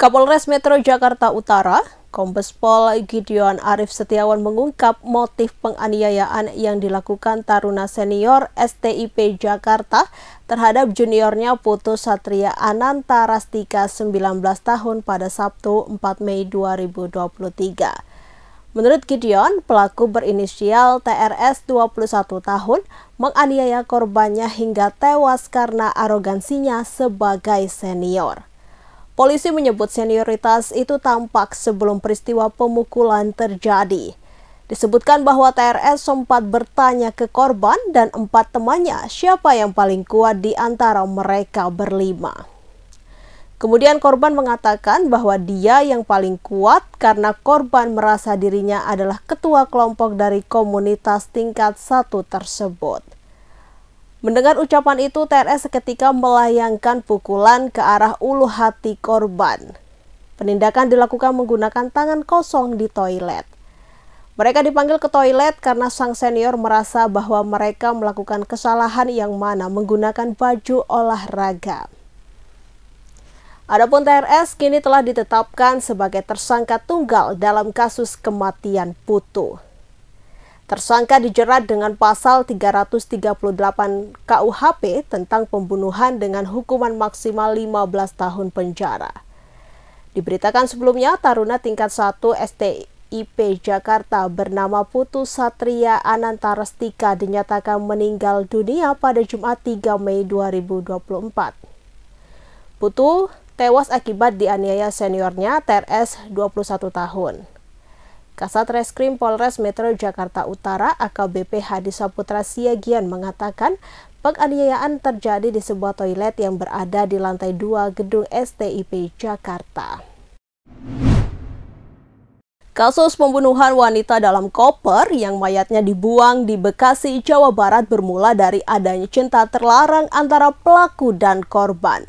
Kapolres Metro Jakarta Utara, Kombes Pol Gideon Arif Setiawan mengungkap motif penganiayaan yang dilakukan taruna senior STIP Jakarta terhadap juniornya Putu Satria Ananta Rastika 19 tahun pada Sabtu 4 Mei 2023. Menurut Gideon, pelaku berinisial TRS 21 tahun menganiaya korbannya hingga tewas karena arogansinya sebagai senior. Polisi menyebut senioritas itu tampak sebelum peristiwa pemukulan terjadi. Disebutkan bahwa TRS sempat bertanya ke korban dan 4 temannya siapa yang paling kuat di antara mereka berlima. Kemudian korban mengatakan bahwa dia yang paling kuat karena korban merasa dirinya adalah ketua kelompok dari komunitas tingkat 1 tersebut. Mendengar ucapan itu, TRS seketika melayangkan pukulan ke arah ulu hati korban. Penindakan dilakukan menggunakan tangan kosong di toilet. Mereka dipanggil ke toilet karena sang senior merasa bahwa mereka melakukan kesalahan yang mana menggunakan baju olahraga. Adapun TRS kini telah ditetapkan sebagai tersangka tunggal dalam kasus kematian Putu. Tersangka dijerat dengan pasal 338 KUHP tentang pembunuhan dengan hukuman maksimal 15 tahun penjara. Diberitakan sebelumnya, taruna tingkat 1 STIP Jakarta bernama Putu Satria Ananta Rastika dinyatakan meninggal dunia pada Jumat 3 Mei 2024. Putu tewas akibat dianiaya seniornya TRS 21 tahun. Kasat Reskrim Polres Metro Jakarta Utara AKBP Hadi Saputra Siagian mengatakan penganiayaan terjadi di sebuah toilet yang berada di lantai 2 gedung STIP Jakarta. Kasus pembunuhan wanita dalam koper yang mayatnya dibuang di Bekasi, Jawa Barat bermula dari adanya cinta terlarang antara pelaku dan korban.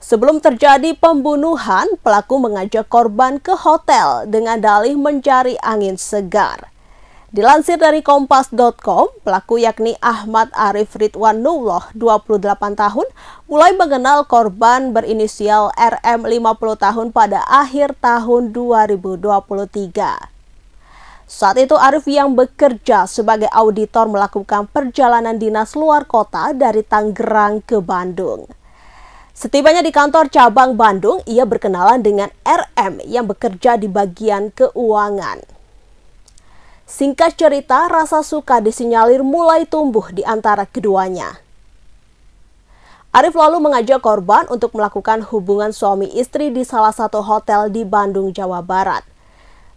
Sebelum terjadi pembunuhan, pelaku mengajak korban ke hotel dengan dalih mencari angin segar. Dilansir dari kompas.com, pelaku yakni Ahmad Arif Ridwanullah, 28 tahun, mulai mengenal korban berinisial RM 50 tahun pada akhir tahun 2023. Saat itu Arif yang bekerja sebagai auditor melakukan perjalanan dinas luar kota dari Tangerang ke Bandung. Setibanya di kantor cabang Bandung, ia berkenalan dengan RM yang bekerja di bagian keuangan. Singkat cerita, rasa suka disinyalir mulai tumbuh di antara keduanya. Arif lalu mengajak korban untuk melakukan hubungan suami istri di salah satu hotel di Bandung, Jawa Barat.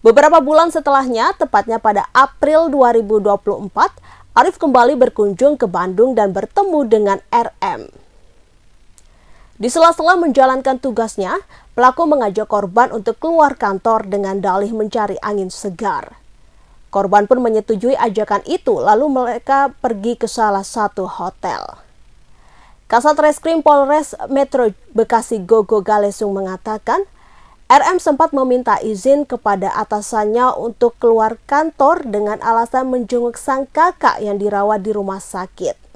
Beberapa bulan setelahnya, tepatnya pada April 2024, Arif kembali berkunjung ke Bandung dan bertemu dengan RM. Di sela-sela menjalankan tugasnya, pelaku mengajak korban untuk keluar kantor dengan dalih mencari angin segar. Korban pun menyetujui ajakan itu, lalu mereka pergi ke salah satu hotel. Kasat Reskrim Polres Metro Bekasi Gogo Galesung mengatakan, RM sempat meminta izin kepada atasannya untuk keluar kantor dengan alasan menjenguk sang kakak yang dirawat di rumah sakit.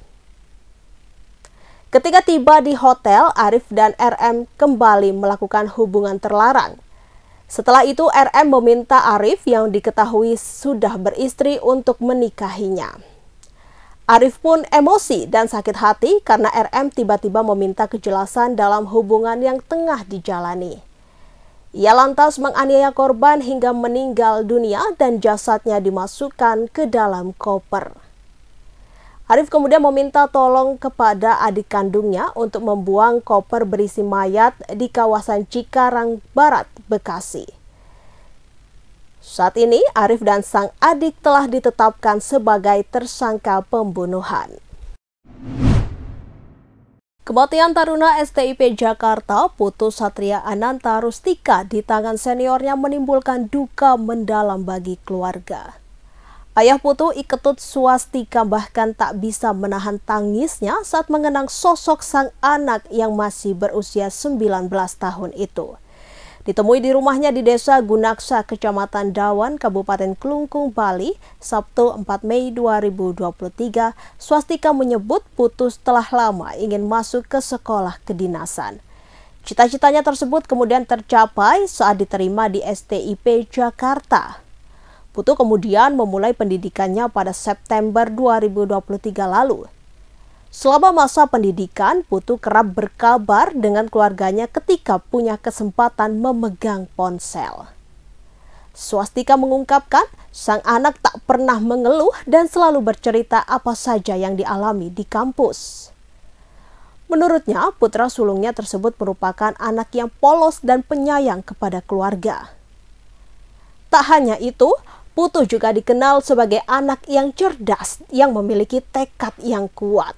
Ketika tiba di hotel, Arif dan RM kembali melakukan hubungan terlarang. Setelah itu, RM meminta Arif yang diketahui sudah beristri untuk menikahinya. Arif pun emosi dan sakit hati karena RM tiba-tiba meminta kejelasan dalam hubungan yang tengah dijalani. Ia lantas menganiaya korban hingga meninggal dunia dan jasadnya dimasukkan ke dalam koper. Arif kemudian meminta tolong kepada adik kandungnya untuk membuang koper berisi mayat di kawasan Cikarang Barat, Bekasi. Saat ini, Arif dan sang adik telah ditetapkan sebagai tersangka pembunuhan. Kematian taruna STIP Jakarta, Putu Satria Ananta Rastika di tangan seniornya menimbulkan duka mendalam bagi keluarga. Ayah Putu Iketut Swastika bahkan tak bisa menahan tangisnya saat mengenang sosok sang anak yang masih berusia 19 tahun itu. Ditemui di rumahnya di Desa Gunaksa, Kecamatan Dawan, Kabupaten Klungkung, Bali, Sabtu 4 Mei 2023, Swastika menyebut Putu telah lama ingin masuk ke sekolah kedinasan. Cita-citanya tersebut kemudian tercapai saat diterima di STIP Jakarta. Putu kemudian memulai pendidikannya pada September 2023 lalu. Selama masa pendidikan, Putu kerap berkabar dengan keluarganya ketika punya kesempatan memegang ponsel. Swastika mengungkapkan, sang anak tak pernah mengeluh dan selalu bercerita apa saja yang dialami di kampus. Menurutnya, putra sulungnya tersebut merupakan anak yang polos dan penyayang kepada keluarga. Tak hanya itu, Putu juga dikenal sebagai anak yang cerdas yang memiliki tekad yang kuat.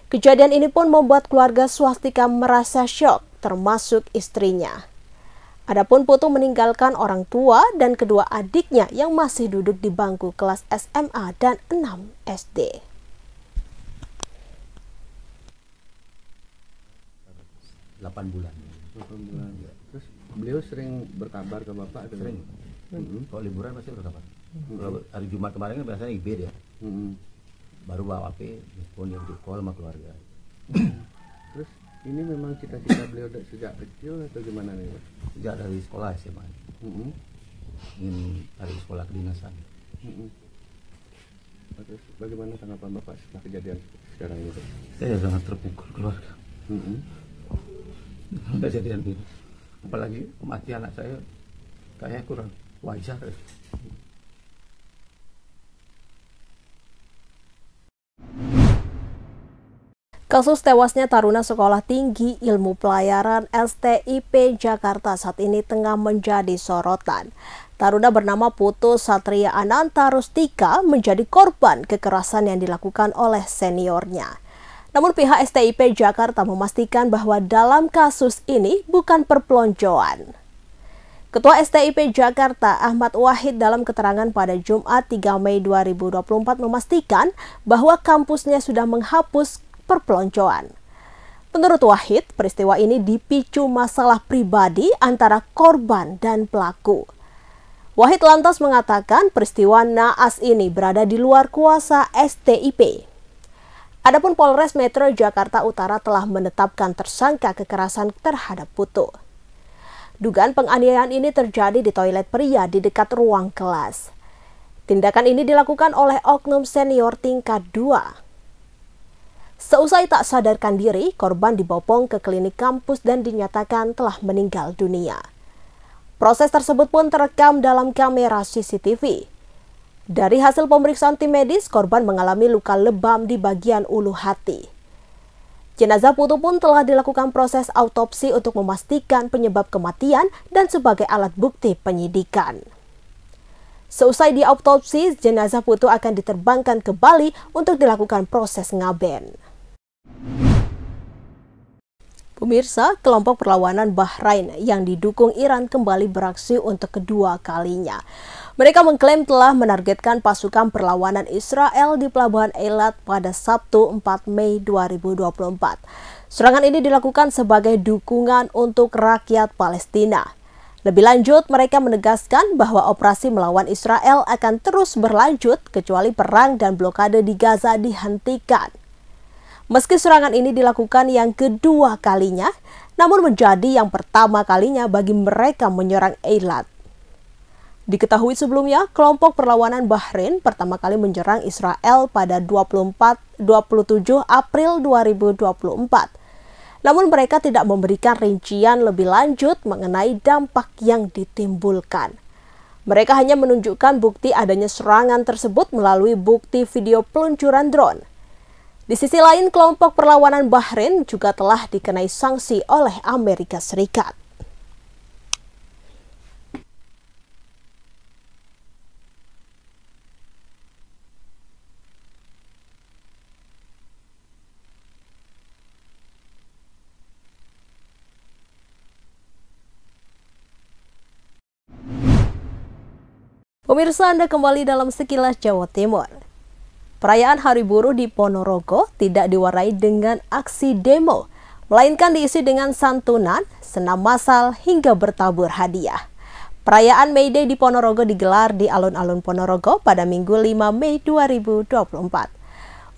Kejadian ini pun membuat keluarga Swastika merasa syok, termasuk istrinya. Adapun Putu meninggalkan orang tua dan kedua adiknya yang masih duduk di bangku kelas SMA dan 6 SD. Delapan bulan. Ya. Terus beliau sering berkabar ke Bapak? Sering. Kalau liburan pasti berkabar. Kalau hari Jumat kemarin kan biasanya IB dia. Baru bawa HP, telepon dia, video call sama keluarga. Terus ini memang cita-cita beliau sejak kecil atau gimana nih, Pak? Sejak dari sekolah SMA. Ingin dari sekolah kedinasan. Terus bagaimana tanggapan Bapak setelah kejadian sekarang ini? Saya sangat terpukul keluarga. Kejadian ini. Apalagi kematian anak saya kayaknya kurang wajar. Kasus tewasnya taruna Sekolah Tinggi Ilmu Pelayaran STIP Jakarta saat ini tengah menjadi sorotan. Taruna bernama Putu Satria Ananta Rustika menjadi korban kekerasan yang dilakukan oleh seniornya. Namun pihak STIP Jakarta memastikan bahwa dalam kasus ini bukan perpeloncoan. Ketua STIP Jakarta Ahmad Wahid dalam keterangan pada Jumat 3 Mei 2024 memastikan bahwa kampusnya sudah menghapus perpeloncoan. Menurut Wahid, peristiwa ini dipicu masalah pribadi antara korban dan pelaku. Wahid lantas mengatakan peristiwa naas ini berada di luar kuasa STIP. Adapun Polres Metro Jakarta Utara telah menetapkan tersangka kekerasan terhadap Putu. Dugaan penganiayaan ini terjadi di toilet pria di dekat ruang kelas. Tindakan ini dilakukan oleh oknum senior tingkat 2. Seusai tak sadarkan diri, korban dibopong ke klinik kampus dan dinyatakan telah meninggal dunia. Proses tersebut pun terekam dalam kamera CCTV. Dari hasil pemeriksaan tim medis, korban mengalami luka lebam di bagian ulu hati. Jenazah Putu pun telah dilakukan proses autopsi untuk memastikan penyebab kematian dan sebagai alat bukti penyidikan. Seusai diautopsi, jenazah Putu akan diterbangkan ke Bali untuk dilakukan proses ngaben. Pemirsa, kelompok perlawanan Bahrain yang didukung Iran kembali beraksi untuk kedua kalinya. Mereka mengklaim telah menargetkan pasukan perlawanan Israel di Pelabuhan Eilat pada Sabtu 4 Mei 2024. Serangan ini dilakukan sebagai dukungan untuk rakyat Palestina. Lebih lanjut, mereka menegaskan bahwa operasi melawan Israel akan terus berlanjut kecuali perang dan blokade di Gaza dihentikan. Meski serangan ini dilakukan yang kedua kalinya, namun menjadi yang pertama kalinya bagi mereka menyerang Eilat. Diketahui sebelumnya, kelompok perlawanan Bahrain pertama kali menyerang Israel pada 27 April 2024. Namun mereka tidak memberikan rincian lebih lanjut mengenai dampak yang ditimbulkan. Mereka hanya menunjukkan bukti adanya serangan tersebut melalui bukti video peluncuran drone. Di sisi lain, kelompok perlawanan Bahrain juga telah dikenai sanksi oleh Amerika Serikat. Pemirsa, Anda kembali dalam Sekilas Jawa Timur. Perayaan Hari Buruh di Ponorogo tidak diwarnai dengan aksi demo, melainkan diisi dengan santunan, senam massal, hingga bertabur hadiah. Perayaan May Day di Ponorogo digelar di alun-alun Ponorogo pada Minggu 5 Mei 2024.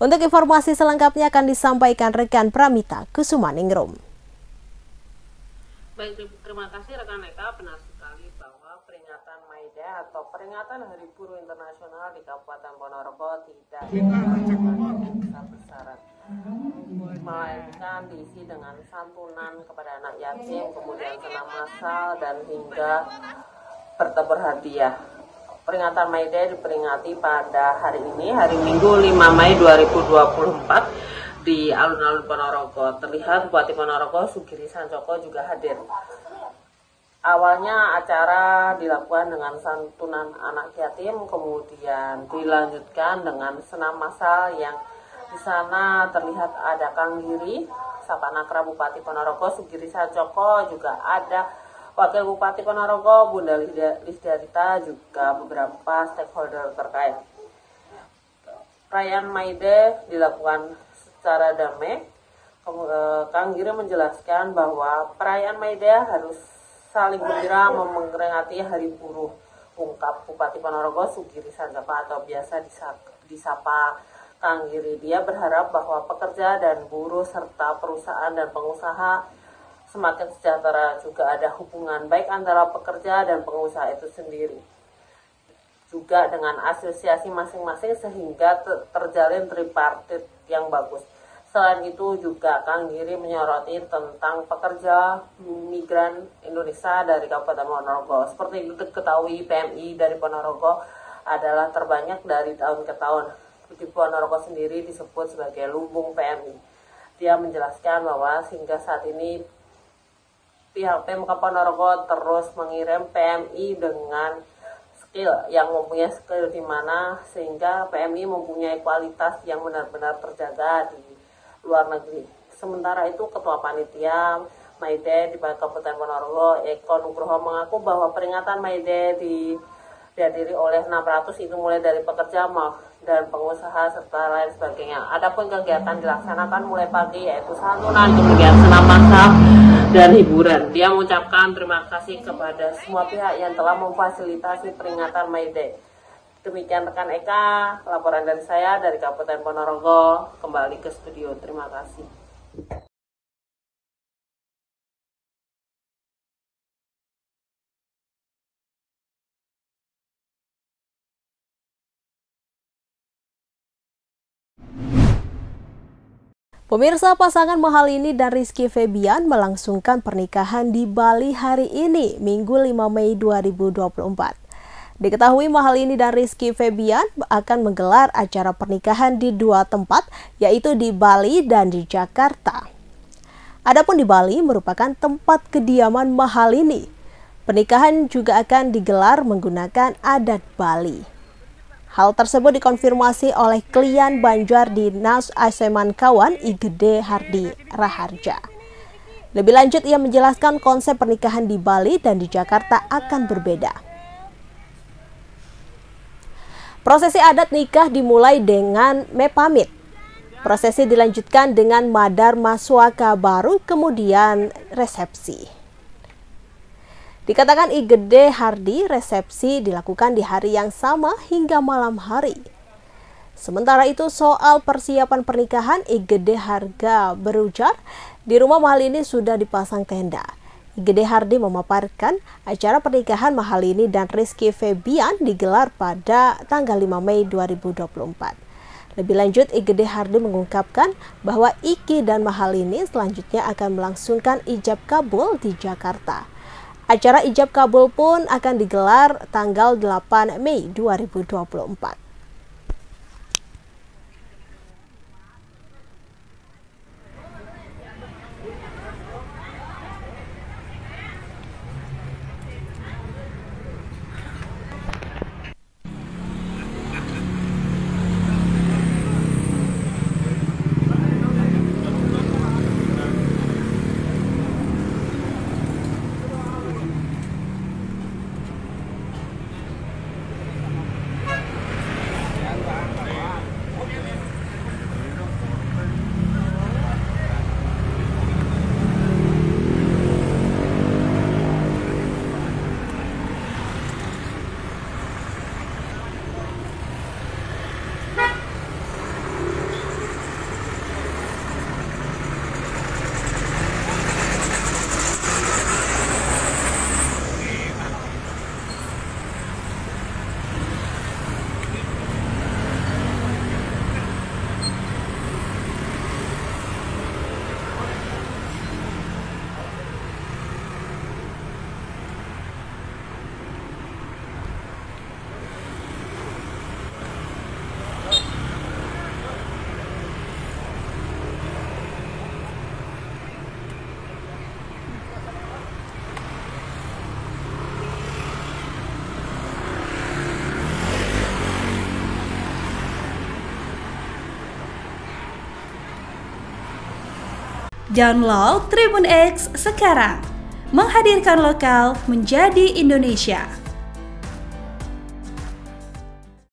Untuk informasi selengkapnya akan disampaikan rekan Pramita Kusumaningrum. Baik, terima kasih rekan Eka. Benar sekali bahwa peringatan May Day atau peringatan Hari Buruh Internasional di Kabupaten Ponorogo tidak besar-besaran, melainkan diisi dengan santunan kepada anak yatim, kemudian senam massal, dan hingga bertempur hadiah. Peringatan May Day diperingati pada hari ini, hari Minggu 5 Mei 2024 di alun-alun Ponorogo. Terlihat Bupati Ponorogo Sugiri Sancoko juga hadir. Awalnya acara dilakukan dengan santunan anak yatim, kemudian dilanjutkan dengan senam massal yang di sana terlihat ada Kang Giri, Sapanakra Bupati Ponorogo Sugiri Sancoko, juga ada Wakil Bupati Ponorogo Bunda Lisdiarita, juga beberapa stakeholder terkait. Perayaan May Day dilakukan secara damai. Kang Giri menjelaskan bahwa perayaan May Day harus saling gembira memperingati Hari Buruh, ungkap Bupati Ponorogo Sugiri Sancoko atau biasa disapa Kang Giri. Dia berharap bahwa pekerja dan buruh serta perusahaan dan pengusaha semakin sejahtera, juga ada hubungan baik antara pekerja dan pengusaha itu sendiri, juga dengan asosiasi masing-masing sehingga terjalin tripartit yang bagus. Selain itu juga Kang Giri menyoroti tentang pekerja migran Indonesia dari Kabupaten Ponorogo. Seperti diketahui, PMI dari Ponorogo adalah terbanyak dari tahun ke tahun. Di Ponorogo sendiri disebut sebagai lumbung PMI. Dia menjelaskan bahwa hingga saat ini pihak Pemkab Ponorogo terus mengirim PMI dengan skill yang mempunyai skill di mana sehingga PMI mempunyai kualitas yang benar-benar terjaga di luar negeri. Sementara itu Ketua Panitia May Day di Kabupaten Ponorogo Eko Nugroho mengaku bahwa peringatan May Day dihadiri oleh 600 itu mulai dari pekerja dan pengusaha serta lain sebagainya. Adapun kegiatan dilaksanakan mulai pagi yaitu santunan, kemudian senam massal dan hiburan. Dia mengucapkan terima kasih kepada semua pihak yang telah memfasilitasi peringatan May Day. Demikian rekan Eka, laporan dari saya dari Kabupaten Ponorogo. Kembali ke studio, terima kasih. Pemirsa, pasangan Mahalini dan Rizky Febian melangsungkan pernikahan di Bali hari ini, Minggu 5 Mei 2024. Diketahui Mahalini dan Rizky Febian akan menggelar acara pernikahan di dua tempat, yaitu di Bali dan di Jakarta. Adapun di Bali merupakan tempat kediaman Mahalini. Pernikahan juga akan digelar menggunakan adat Bali. Hal tersebut dikonfirmasi oleh klien Banjar Dinas Aseman Kawan Igede Hardi Raharja. Lebih lanjut, ia menjelaskan konsep pernikahan di Bali dan di Jakarta akan berbeda. Prosesi adat nikah dimulai dengan mepamit. Prosesi dilanjutkan dengan madar maswaka baru, kemudian resepsi. Dikatakan Igede Hardi, resepsi dilakukan di hari yang sama hingga malam hari. Sementara itu soal persiapan pernikahan, Igede Harga berujar di rumah Mahalini sudah dipasang tenda. Igede Hardi memaparkan acara pernikahan Mahalini dan Rizky Febian digelar pada tanggal 5 Mei 2024. Lebih lanjut, Igede Hardi mengungkapkan bahwa Iki dan Mahalini selanjutnya akan melangsungkan ijab kabul di Jakarta. Acara ijab kabul pun akan digelar tanggal 8 Mei 2024. Download Tribun X sekarang. Menghadirkan lokal menjadi Indonesia.